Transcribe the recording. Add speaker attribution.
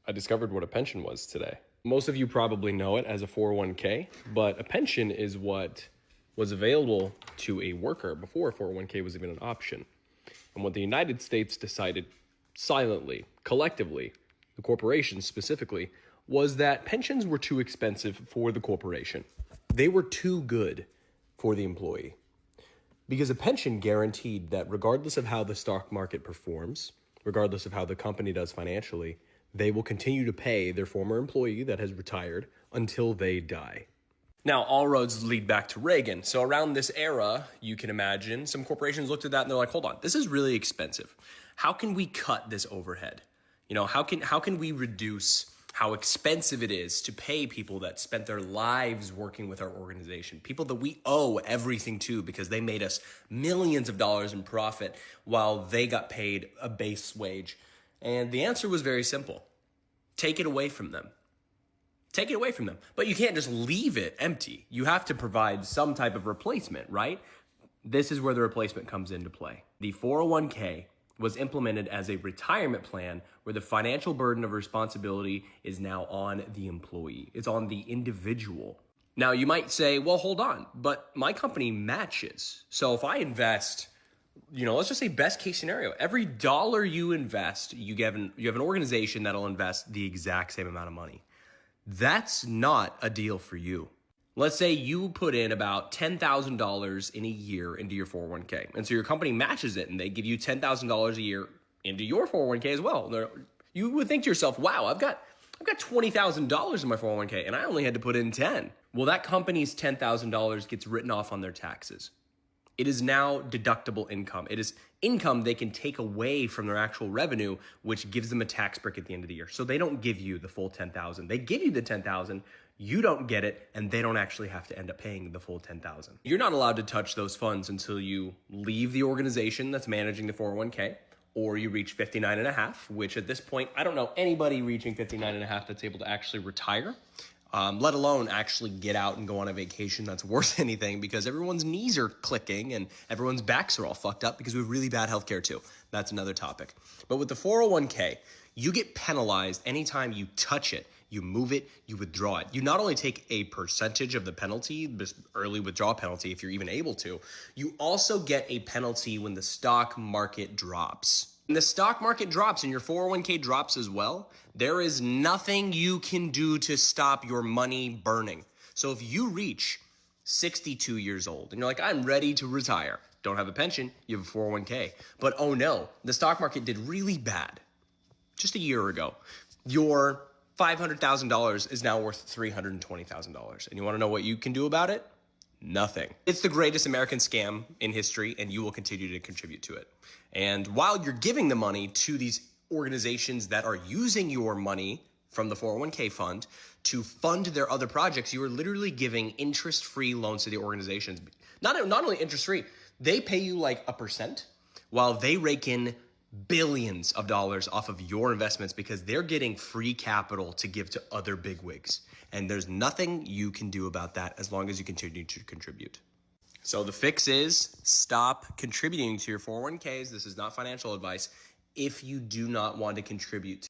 Speaker 1: I discovered what a pension was today. Most of you probably know it as a 401k, but a pension is what was available to a worker before a 401k was even an option. And what the United States decided silently, collectively, the corporations specifically, was that pensions were too expensive for the corporation. They were too good for the employee. Because a pension guaranteed that regardless of how the stock market performs, regardless of how the company does financially, they will continue to pay their former employee that has retired until they die. Now, all roads lead back to Reagan. So around this era, you can imagine some corporations looked at that and they're like, hold on, this is really expensive. How can we cut this overhead? How can we reduce how expensive it is to pay people that spent their lives working with our organization, people that we owe everything to because they made us millions of dollars in profit while they got paid a base wage? And the answer was very simple. Take it away from them. Take it away from them. But you can't just leave it empty. You have to provide some type of replacement, right? This is where the replacement comes into play. The 401k was implemented as a retirement plan where the financial burden of responsibility is now on the employee. It's on the individual. Now you might say, well, hold on, but my company matches. So if I invest, let's just say best case scenario, every dollar you invest, you have an organization that'll invest the exact same amount of money. That's not a deal for you. Let's say you put in about $10,000 in a year into your 401k. And so your company matches it and they give you $10,000 a year into your 401k as well. You would think to yourself, wow, I've got $20,000 in my 401k and I only had to put in 10. Well, that company's $10,000 gets written off on their taxes. It is now deductible income. It is income they can take away from their actual revenue, which gives them a tax break at the end of the year. So they don't give you the full 10,000. They give you the 10,000, you don't get it, and they don't actually have to end up paying the full 10,000. You're not allowed to touch those funds until you leave the organization that's managing the 401k, or you reach 59 and a half, which at this point, I don't know anybody reaching 59 and a half that's able to actually retire. Let alone actually get out and go on a vacation that's worth anything, because everyone's knees are clicking and everyone's backs are all fucked up because we have really bad healthcare too. That's another topic. But with the 401k, you get penalized anytime you touch it, you move it, you withdraw it. You not only take a percentage of the penalty, this early withdrawal penalty, if you're even able to, you also get a penalty when the stock market drops. When the stock market drops and your 401k drops as well, there is nothing you can do to stop your money burning. So if you reach 62 years old and you're like, I'm ready to retire, don't have a pension, you have a 401k, but oh no, the stock market did really bad just a year ago. Your $500,000 is now worth $320,000. And you want to know what you can do about it? Nothing. It's the greatest American scam in history, and you will continue to contribute to it. And while you're giving the money to these organizations that are using your money from the 401k fund to fund their other projects, you are literally giving interest-free loans to the organizations. Not only interest-free, they pay you like 1% while they rake in billions of dollars off of your investments because they're getting free capital to give to other bigwigs. And there's nothing you can do about that as long as you continue to contribute. So the fix is stop contributing to your 401ks. This is not financial advice if you do not want to contribute